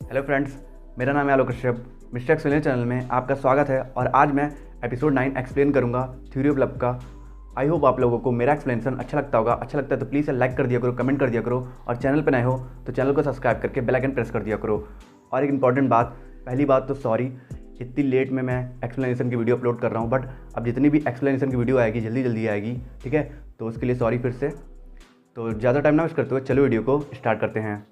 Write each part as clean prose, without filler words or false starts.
Hello friends, मेरा नाम है आलोक कश्यप। मिस्टर एक्सप्लेनर चैनल में आपका स्वागत है। और आज मैं एपिसोड 9 एक्सप्लेन करूंगा थ्योरी ऑफ लव का। आई होप आप लोगों को मेरा एक्सप्लेनेशन अच्छा लगता होगा। अच्छा लगता है तो प्लीज़ लाइक कर दिया करो, कमेंट कर दिया करो, और चैनल पर नए हो तो चैनल को सब्सक्राइब करके बेल आइकन प्रेस कर दिया करो। और एक इंपॉर्टेंट बात, पहली बात तो सॉरी इतनी लेट में मैं एक्सप्लेनेशन की वीडियो अपलोड कर रहा हूँ, बट अब जितनी भी एक्सप्लेनेशन की वीडियो आएगी जल्दी आएगी, ठीक है। तो उसके लिए सॉरी फिर से। तो ज़्यादा टाइम ना वेस्ट करते हुए चलो वीडियो को स्टार्ट करते हैं।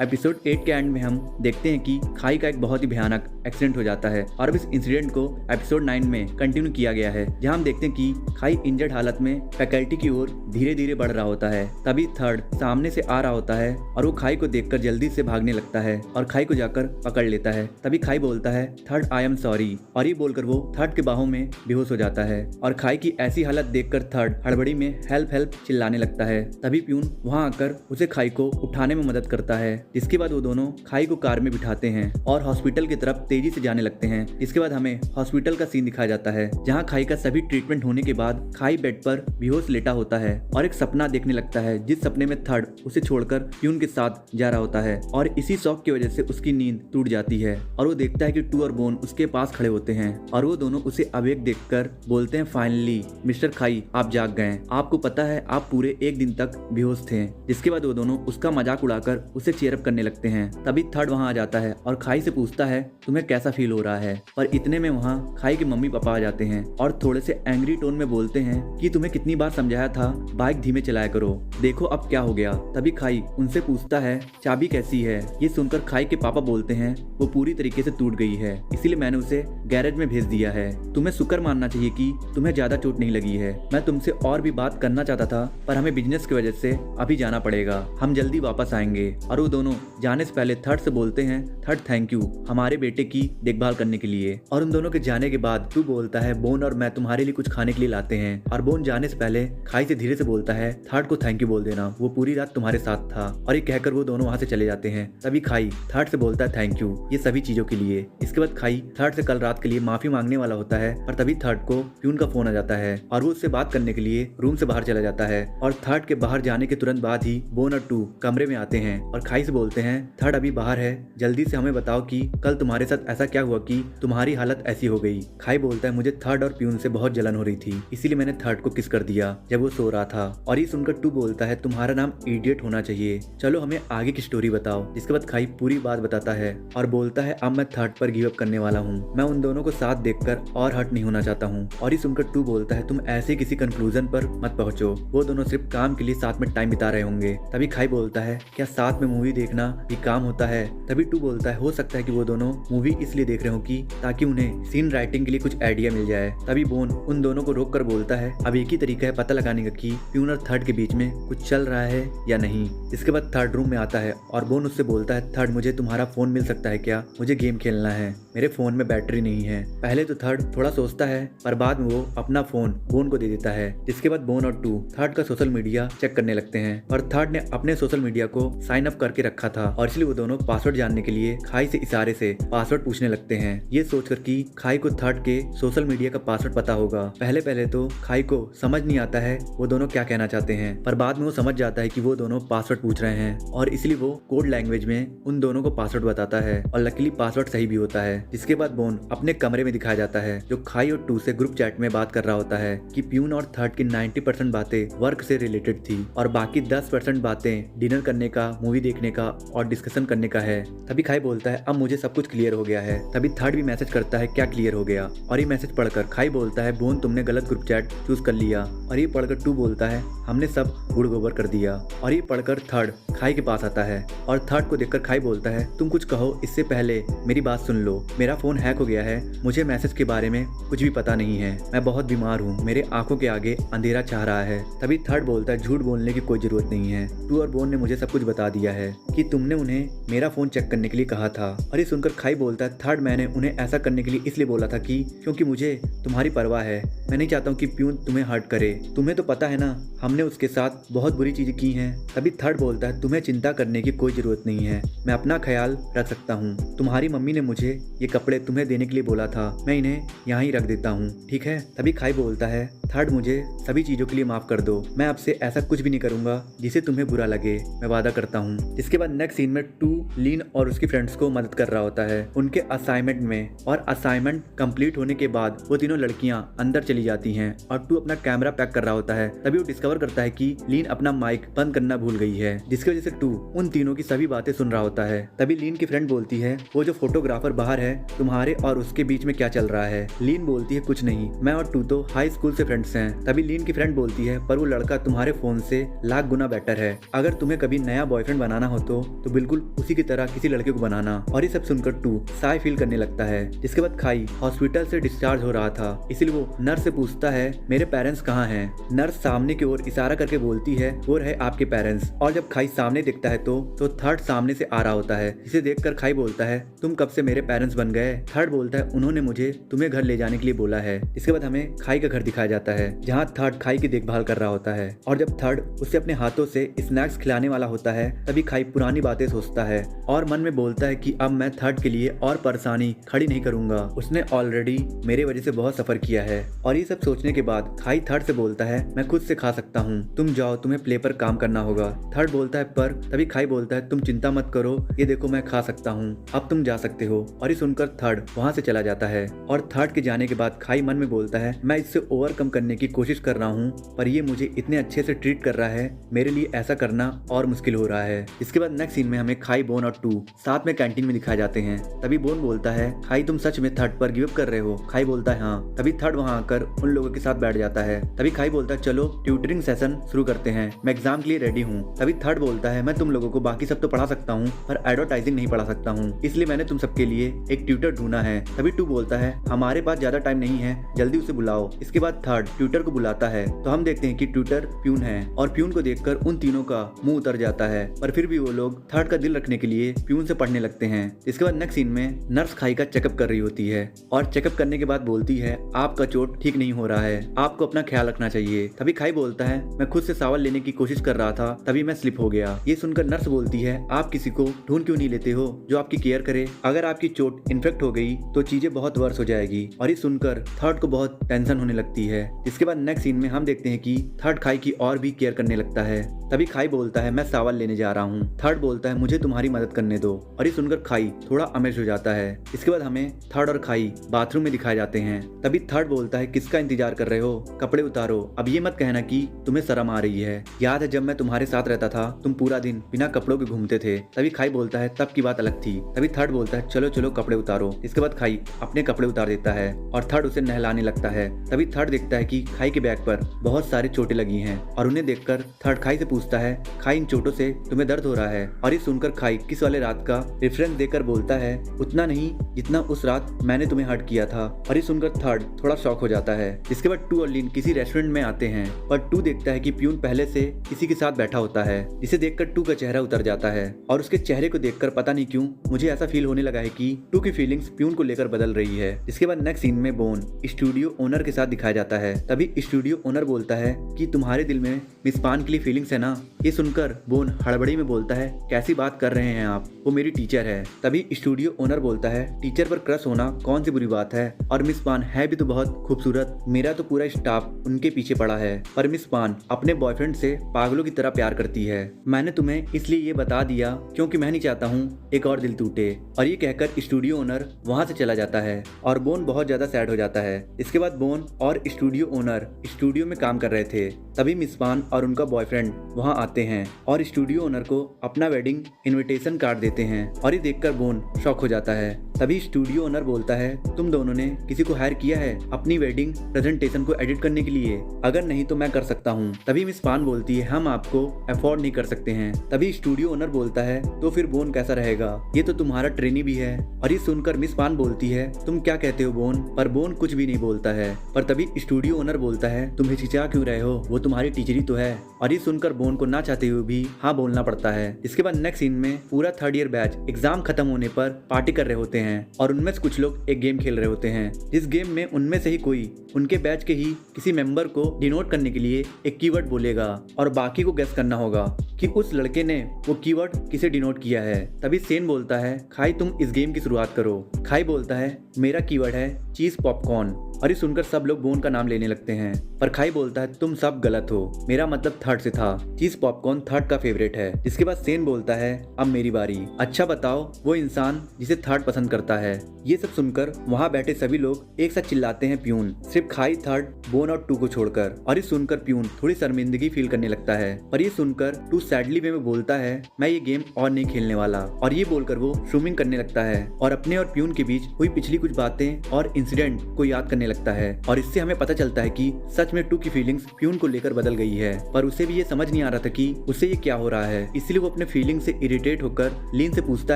एपिसोड 8 के एंड में हम देखते हैं कि खाई का एक बहुत ही भयानक एक्सीडेंट हो जाता है और अब इस इंसिडेंट को एपिसोड 9 में कंटिन्यू किया गया है, जहां हम देखते हैं कि खाई इंजर्ड हालत में फैकल्टी की ओर धीरे धीरे बढ़ रहा होता है। तभी थर्ड सामने से आ रहा होता है और वो खाई को देखकर जल्दी से भागने लगता है और खाई को जाकर पकड़ लेता है। तभी खाई बोलता है थर्ड आई एम सॉरी, और ये बोलकर वो थर्ड के बाहों में बेहोश हो जाता है। और खाई की ऐसी हालत देखकर थर्ड हड़बड़ी में हेल्प हेल्प चिल्लाने लगता है। तभी प्यून वहां आकर उसे खाई को उठाने में मदद करता है, जिसके बाद वो दोनों खाई को कार में बिठाते हैं और हॉस्पिटल की तरफ तेजी से जाने लगते हैं। इसके बाद हमें हॉस्पिटल का सीन दिखाया जाता है, जहां खाई का सभी ट्रीटमेंट होने के बाद खाई बेड पर बेहोश लेटा होता है और एक सपना देखने लगता है, जिस सपने में थर्ड उसे छोड़कर प्यून के साथ जा रहा होता है। और इसी शौक की वजह से उसकी नींद टूट जाती है और वो देखता है कि टू और बोन उसके पास खड़े होते हैं और वो दोनों उसे अवेक देखकर बोलते हैं फाइनली मिस्टर खाई आप जाग गए। आपको पता है आप पूरे एक दिन तक बेहोश थे। जिसके बाद वो दोनों उसका मजाक उड़ाकर उसे चीयरअप करने लगते हैं। तभी थर्ड वहां आ जाता है और खाई से पूछता है तुम्हें कैसा फील हो रहा है। पर इतने में वहां खाई के मम्मी पापा आ जाते हैं और थोड़े से एंग्री टोन में बोलते हैं कि तुम्हें कितनी बार समझाया था बाइक धीमे चलाया करो, देखो अब क्या हो गया। तभी खाई उनसे पूछता है चाबी कैसी है। ये सुनकर खाई के पापा बोलते हैं वो पूरी तरीके से टूट गई है, इसीलिए मैंने उसे गैरेज में भेज दिया है। तुम्हें शुक्र मानना चाहिए कि तुम्हें ज्यादा चोट नहीं लगी है। मैं तुमसे और भी बात करना चाहता था, पर हमें बिजनेस की वजह से अभी जाना पड़ेगा, हम जल्दी वापस आएंगे। और वो दोनों जाने से पहले थर्ड से बोलते हैं थर्ड थैंक यू हमारे बेटे की देखभाल करने के लिए। और उन दोनों के जाने के बाद तू बोलता है बोन और मैं तुम्हारे लिए कुछ खाने के लिए लाते हैं। और बोन जाने से पहले खाई से धीरे से बोलता है थर्ड को थैंक यू बोल देना, वो पूरी रात तुम्हारे साथ था। और ये कहकर वो दोनों वहां से चले जाते हैं। तभी खाई थर्ड से बोलता है थैंक यू ये सभी चीजों के लिए। इसके बाद खाई थर्ड से कल रात के लिए माफी मांगने वाला होता है, पर तभी थर्ड को प्यून का फोन आ जाता है और वो उससे बात करने के लिए रूम से बाहर चला जाता है। और थर्ड के बाहर जाने के तुरंत बाद ही बोन और टू कमरे में आते हैं और खाई से बोलते हैं थर्ड अभी बाहर है, जल्दी से हमें बताओ कि कल तुम्हारे साथ ऐसा क्या हुआ कि तुम्हारी हालत ऐसी हो गई। खाई बोलता है मुझे थर्ड और प्यून से बहुत जलन हो रही थी, इसीलिए मैंने थर्ड को किस कर दिया जब वो सो रहा था। और ये सुनकर टू बोलता है तुम्हारा नाम इडियट होना चाहिए, चलो हमें आगे की स्टोरी बताओ। जिसके बाद खाई पूरी बात बताता है और बोलता है अब मैं थर्ड पर गिव अप करने वाला हूँ, मैं उन दोनों को साथ देखकर और हर्ट नहीं होना चाहता हूँ। और ये सुनकर टू बोलता है तुम ऐसे किसी कंक्लूजन पर मत पहुंचो, वो दोनों सिर्फ काम के लिए साथ में टाइम बिता रहे होंगे। तभी खाई बोलता है क्या साथ में मूवी देखना भी काम होता है। तभी टू बोलता है हो सकता है कि वो दोनों मूवी इसलिए देख रहे हो कि ताकि उन्हें सीन राइटिंग के लिए कुछ आइडिया मिल जाए। तभी बोन उन दोनों को रोक कर बोलता है अब एक ही तरीका है पता लगाने का कि प्यून और थर्ड के बीच में कुछ चल रहा है या नहीं। इसके बाद थर्ड रूम में आता है और बोन उससे बोलता है थर्ड मुझे तुम्हारा फोन मिल सकता है क्या, मुझे गेम खेलना है, मेरे फोन में बैटरी नहीं है। पहले तो थर्ड थोड़ा सोचता है, पर बाद में वो अपना फोन बोन को दे देता है। जिसके बाद बोन और टू थर्ड का सोशल मीडिया चेक करने लगते हैं और थर्ड ने अपने सोशल मीडिया को साइन अप करके रखा था और इसलिए वो दोनों पासवर्ड जानने के लिए खाई से इशारे से पासवर्ड पूछने लगते हैं, ये सोचकर कि खाई को थर्ड के सोशल मीडिया का पासवर्ड पता होगा। पहले तो खाई को समझ नहीं आता है वो दोनों क्या कहना चाहते हैं, पर बाद में वो समझ जाता है कि वो दोनों पासवर्ड पूछ रहे हैं और इसलिए वो कोड लैंग्वेज में उन दोनों को पासवर्ड बताता है और लकीली पासवर्ड सही भी होता है। जिसके बाद बोन अपने कमरे में दिखाया जाता है, जो खाई और टू से ग्रुप चैट में बात कर रहा होता है कि प्यून और थर्ड की 90% बातें वर्क से रिलेटेड थी और बाकी 10% बातें डिनर करने का, मूवी देखने का और डिस्कशन करने का है। तभी खाई बोलता है अब मुझे सब कुछ क्लियर हो गया है। तभी थर्ड भी मैसेज करता है क्या क्लियर हो गया। और ये मैसेज पढ़कर खाई बोलता है बोन तुमने गलत ग्रुप चैट चूज कर लिया। और ये पढ़कर टू बोलता है हमने सब गुड़ गोबर कर दिया। और ये पढ़कर थर्ड खाई के पास आता है और थर्ड को देखकर खाई बोलता है तुम कुछ कहो इससे पहले मेरी बात सुन लो, मेरा फोन हैक हो गया है, मुझे मैसेज के बारे में कुछ भी पता नहीं है, मैं बहुत बीमार हूँ, मेरे आंखों के आगे अंधेरा छा रहा है। तभी थर्ड बोलता है झूठ बोलने की कोई जरूरत नहीं है, टू और बोन ने मुझे सब कुछ बता दिया है कि तुमने उन्हें मेरा फोन चेक करने के लिए कहा था। और ये सुनकर खाई बोलता है थर्ड मैंने उन्हें ऐसा करने के लिए इसलिए बोला था कि क्योंकि मुझे तुम्हारी परवाह है, मैं नहीं चाहता हूँ कि प्यून तुम्हें हर्ट करे, तुम्हें तो पता है ना हमने उसके साथ बहुत बुरी चीजें की हैं। तभी थर्ड बोलता है तुम्हें चिंता करने की कोई जरूरत नहीं है, मैं अपना ख्याल रख सकता हूँ, तुम्हारी मम्मी ने मुझे ये कपड़े तुम्हें देने के लिए बोला था, मैं इन्हें यहाँ ही रख देता हूँ, ठीक है। तभी खाई बोलता है थर्ड मुझे सभी चीजों के लिए माफ कर दो, मैं आपसे ऐसा कुछ भी नहीं करूंगा जिसे तुम्हें बुरा लगे, मैं वादा करता हूँ। इसके बाद नेक्स्ट सीन में टू लीन और उसकी फ्रेंड्स को मदद कर रहा होता है उनके असाइनमेंट में, और असाइनमेंट कंप्लीट होने के बाद वो तीनों लड़कियां अंदर चली जाती हैं और टू अपना कैमरा पैक कर रहा होता है। तभी वो डिस्कवर करता है कि लीन अपना माइक बंद करना भूल गई है, जिसकी वजह से टू उन तीनों की सभी बातें सुन रहा होता है। तभी लीन की फ्रेंड बोलती है, वो जो फोटोग्राफर बाहर है, तुम्हारे और उसके बीच में क्या चल रहा है? लीन बोलती है, कुछ नहीं, मैं और टू तो हाई स्कूल से फ्रेंड्स हैं। तभी लीन की फ्रेंड बोलती है, पर वो लड़का तुम्हारे फोन से लाख गुना बेटर है। अगर तुम्हें कभी नया बॉयफ्रेंड बनाना हो तो बिल्कुल उसी की तरह किसी लड़के को बनाना। और ये सब सुनकर टू साई फील करने लगता है। जिसके बाद खाई हॉस्पिटल से डिस्चार्ज हो रहा था, इसलिए वो नर्स से पूछता है, मेरे पेरेंट्स कहाँ हैं? नर्स सामने की ओर इशारा करके बोलती है, वो रहे आपके पेरेंट्स। और जब खाई सामने देखता है तो थर्ड सामने से आ रहा होता है। इसे देखकर खाई बोलता है, तुम कब से मेरे पेरेंट्स बन गए? थर्ड बोलता है, उन्होंने मुझे तुम्हें घर ले जाने के लिए बोला है। इसके बाद हमें खाई का घर दिखाया जाता है, जहाँ थर्ड खाई की देखभाल कर रहा होता है। और जब थर्ड उसे अपने हाथों से स्नैक्स खिलाने वाला होता है, तभी खाई पुरानी बातें सोचता है और मन में बोलता है कि अब मैं थर्ड के लिए और परेशानी खड़ी नहीं करूंगा। उसने ऑलरेडी मेरे वजह से बहुत सफर किया है। और ये सब सोचने के बाद खाई थर्ड से बोलता है, मैं खुद से खा सकता हूँ, तुम जाओ, तुम्हें प्ले पर काम करना होगा। थर्ड बोलता है, पर तभी खाई बोलता है, तुम चिंता मत करो, ये देखो मैं खा सकता हूँ, अब तुम जा सकते हो। और ये सुनकर थर्ड वहाँ से चला जाता है। और थर्ड के जाने के बाद खाई मन में बोलता है, मैं इससे ओवरकम करने की कोशिश कर रहा हूँ, पर ये मुझे इतने अच्छे से ट्रीट कर रहा है, मेरे लिए ऐसा करना और मुश्किल हो रहा है। इसके बाद नेक्स्ट सीन में हमें खाई, बोन और टू साथ में कैंटीन में दिखाए जाते हैं। तभी बोन बोलता है, खाई तुम सच में थर्ड पर गिव अप कर रहे हो? खाई बोलता है, हाँ। तभी थर्ड वहाँ आकर उन लोगों के साथ बैठ जाता है। तभी खाई बोलता है, चलो ट्यूटरिंग सेशन शुरू करते हैं, मैं एग्जाम के लिए रेडी हूँ। तभी थर्ड बोलता है, मैं तुम लोगों को बाकी सब तो पढ़ा सकता हूँ, पर एडवर्टाइजिंग नहीं पढ़ा सकता हूँ, इसलिए मैंने तुम सबके लिए एक ट्यूटर ढूंढा है। तभी टू बोलता है, हमारे पास ज्यादा टाइम नहीं है, जल्दी उसे बुलाओ। इसके बाद थर्ड ट्यूटर को बुलाता है, तो हम देखते हैं कि ट्यूटर प्यून है, और प्यून को देखकर उन तीनों का मुंह उतर जाता है, पर फिर भी वो लोग थर्ड का दिल रखने के लिए प्यून से पढ़ने लगते हैं। इसके बाद नेक्स्ट सीन में नर्स खाई का चेकअप कर रही होती है, और चेकअप करने के बाद बोलती है, आपका चोट ठीक नहीं हो रहा है, आपको अपना ख्याल रखना चाहिए। तभी खाई बोलता है, मैं खुद से सावल लेने की कोशिश कर रहा था, तभी मैं स्लिप हो गया। ये सुनकर नर्स बोलती है, आप किसी को ढूंढ क्यों नहीं लेते हो जो आपकी केयर करे? अगर आपकी चोट इन्फेक्ट हो गई तो चीजें बहुत वर्स हो जाएगी। और ये सुनकर थर्ड को बहुत टेंशन होने लगती है। इसके बाद नेक्स्ट सीन में हम देखते हैं कि थर्ड खाई की और भी केयर करने लगता है। तभी खाई बोलता है, मैं सावल लेने जा रहा हूँ। थर्ड बोलता है, मुझे तुम्हारी मदद करने दो। और ये सुनकर खाई थोड़ा अमेज हो जाता है। इसके बाद हमें थर्ड और खाई बाथरूम में दिखाए जाते हैं। तभी थर्ड बोलता है, किसका इंतजार कर रहे हो, कपड़े उतारो। अब ये मत कहना कि तुम्हें शर्म आ रही है, याद है जब मैं तुम्हारे साथ रहता था तुम पूरा दिन बिना कपड़ों के घूमते थे? तभी खाई बोलता है, तब की बात अलग थी। तभी थर्ड बोलता है, चलो चलो कपड़े उतारो। इसके बाद खाई अपने कपड़े उतार देता है और थर्ड उसे नहलाने लगता है। तभी थर्ड देखता है कि खाई के बैग पर बहुत सारी चोटें लगी हैं, और उन्हें देखकर थर्ड खाई से पूछता है, खाई इन चोटों से तुम्हें दर्द हो रहा है? और ये सुनकर खाई किस वाले रात का रेफरेंस देकर बोलता है, उतना नहीं जितना उस रात मैंने तुम्हें हर्ट किया था। और ये सुनकर थर्ड थोड़ा शॉक हो जाता है। इसके बाद टू और लीन किसी रेस्टोरेंट में आते हैं, पर टू देखता है कि प्यून पहले से किसी के साथ बैठा होता है, जिसे देखकर टू का चेहरा उतर जाता है। और उसके चेहरे को देखकर पता नहीं क्यों मुझे ऐसा फील होने लगा है कि टू की फीलिंग्स प्यून को लेकर बदल रही है। इसके बाद नेक्स्ट सीन में बोन स्टूडियो ओनर के साथ दिखाया जाता है। तभी स्टूडियो ओनर बोलता है कि तुम्हारे दिल में मिस पान के लिए फीलिंग्स है ना? ये सुनकर बोन हड़बड़ी में बोलता है, कैसी बात कर रहे हैं आप, वो मेरी टीचर है। तभी स्टूडियो ओनर बोलता है, टीचर पर क्रश होना कौन सी बुरी बात है, और मिस पान है भी तो बहुत खूबसूरत, मेरा तो पूरा स्टाफ उनके पीछे पड़ा है। पर मिस पान अपने बॉयफ्रेंड से पागलों की तरह प्यार करती है। मैंने तुम्हें इसलिए ये बता दिया क्योंकि मैं नहीं चाहता हूँ एक और दिल टूटे। और ये कहकर स्टूडियो ओनर वहाँ से चला जाता है, और बोन बहुत ज्यादा सैड हो जाता है। इसके बाद बोन और स्टूडियो ओनर स्टूडियो में काम कर रहे थे। तभी मिस पान और उनका बॉयफ्रेंड वहाँ आते हैं और स्टूडियो ओनर को अपना वेडिंग इनविटेशन कार्ड देते हैं। और ये देखकर बोन शॉक हो जाता है। तभी स्टूडियो ओनर बोलता है, तुम दोनों ने किसी को हायर किया है अपनी वेडिंग प्रेजेंटेशन को एडिट करने के लिए? अगर नहीं तो मैं कर सकता हूँ। तभी मिस पान बोलती है, हम आपको अफोर्ड नहीं कर सकते हैं। तभी स्टूडियो ओनर बोलता है, तो फिर बोन कैसा रहेगा, ये तो तुम्हारा ट्रेनी भी है। और ये सुनकर मिस पान बोलती है, तुम क्या कहते हो बोन? पर बोन कुछ भी नहीं बोलता है। पर तभी स्टूडियो ओनर बोलता है, तुम हिचकिचा क्यों रहे हो, वो तुम्हारी टीचरी तो है। और ये सुनकर बोन को ना चाहते हुए भी हाँ बोलना पड़ता है। इसके बाद नेक्स्ट सीन में पूरा थर्ड ईयर बैच एग्जाम खत्म होने पर पार्टी कर रहे होते हैं, और उनमें से कुछ लोग एक गेम खेल रहे होते हैं, जिस गेम में उनमें से ही कोई उनके बैच के ही किसी मेंबर को डिनोट करने के लिए एक कीवर्ड बोलेगा, और बाकी को गेस करना होगा कि उस लड़के ने वो कीवर्ड किसे डिनोट किया है। तभी सेन बोलता है, खाई तुम इस गेम की शुरुआत करो। खाई बोलता है, मेरा कीवर्ड है चीज पॉपकॉर्न। और ये सुनकर सब लोग बोन का नाम लेने लगते हैं। पर खाई बोलता है तुम सब गलत हो, मेरा मतलब थर्ड से था। चीज पॉपकॉर्न थर्ड का फेवरेट है। जिसके बाद सेन बोलता है अब मेरी बारी। अच्छा बताओ वो इंसान जिसे थर्ड पसंद करता है। ये सब सुनकर वहाँ बैठे सभी लोग एक साथ चिल्लाते हैं प्यून, सिर्फ खाई थर्ड, बोन और टू को छोड़कर। और ये सुनकर प्यून थोड़ी शर्मिंदगी फील करने लगता है। पर ये सुनकर टू सैडली वे में बोलता है मैं ये गेम और नहीं खेलने वाला। और ये बोलकर वो स्विमिंग करने लगता है और अपने और प्यून के बीच हुई पिछली कुछ बातें और इंसिडेंट को याद करने लगता है। और इससे हमें पता चलता है कि सच में टू की फीलिंग्स प्यून को लेकर बदल गई है। पर उसे भी ये समझ नहीं आ रहा था कि उसे ये क्या हो रहा है। इसलिए वो अपने फीलिंग से इरिटेट होकर लीन से पूछता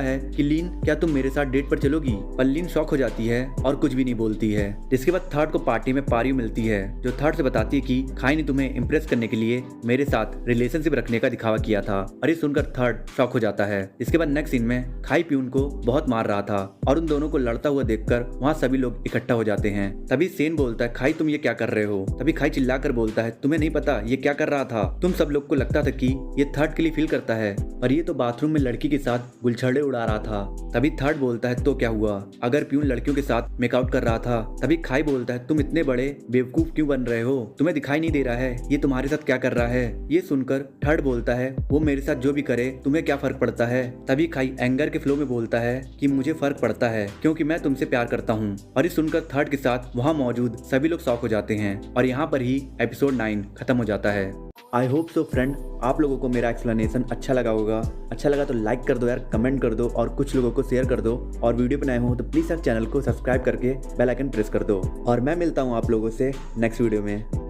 है कि लीन क्या तुम मेरे साथ डेट पर चलोगी। पर लीन शॉक हो जाती है और कुछ भी नहीं बोलती है। जिसके बाद थर्ड को पार्टी में पारियो मिलती है जो थर्ड से बताती है कि खाई ने तुम्हें इम्प्रेस करने के लिए मेरे साथ रिलेशनशिप रखने का दिखावा किया था। और ये सुनकर थर्ड शॉक हो जाता है। इसके बाद नेक्स्ट सीन में खाई प्यून को बहुत मार रहा था और उन दोनों को लड़ता हुआ देखकर वहाँ सभी लोग इकट्ठा हो जाते हैं। तभी सेन बोलता है खाई तुम ये क्या कर रहे हो। तभी खाई चिल्लाकर बोलता है तुम्हें नहीं पता ये क्या कर रहा था। तुम सब लोग को लगता था कि ये थर्ड के लिए फील करता है और ये तो बाथरूम में लड़की के साथ गुलछड़े उड़ा रहा था। तभी थर्ड बोलता है तो क्या हुआ, अगर प्यून लड़कियों के साथ मेकआउट कर रहा था। तभी खाई बोलता है तुम इतने बड़े बेवकूफ क्यों बन रहे हो, तुम्हें दिखाई नहीं दे रहा है ये तुम्हारे साथ क्या कर रहा है। ये सुनकर थर्ड बोलता है वो मेरे साथ जो भी करे तुम्हें क्या फर्क पड़ता है। तभी खाई एंगर के फ्लो में बोलता है कि मुझे फर्क पड़ता है क्योंकि मैं तुमसे प्यार करता हूँ। और ये सुनकर थर्ड के साथ वहाँ मौजूद सभी लोग शॉक हो जाते हैं और यहाँ पर ही एपिसोड 9 खत्म हो जाता है। आई होप सो फ्रेंड आप लोगों को मेरा एक्सप्लेनेशन अच्छा लगा होगा। अच्छा लगा तो लाइक कर दो यार, कमेंट कर दो और कुछ लोगों को शेयर कर दो। और वीडियो पे नए हो तो प्लीज़ यार चैनल को सब्सक्राइब करके बेल आइकन प्रेस कर दो। और मैं मिलता हूँ आप लोगों से नेक्स्ट वीडियो में।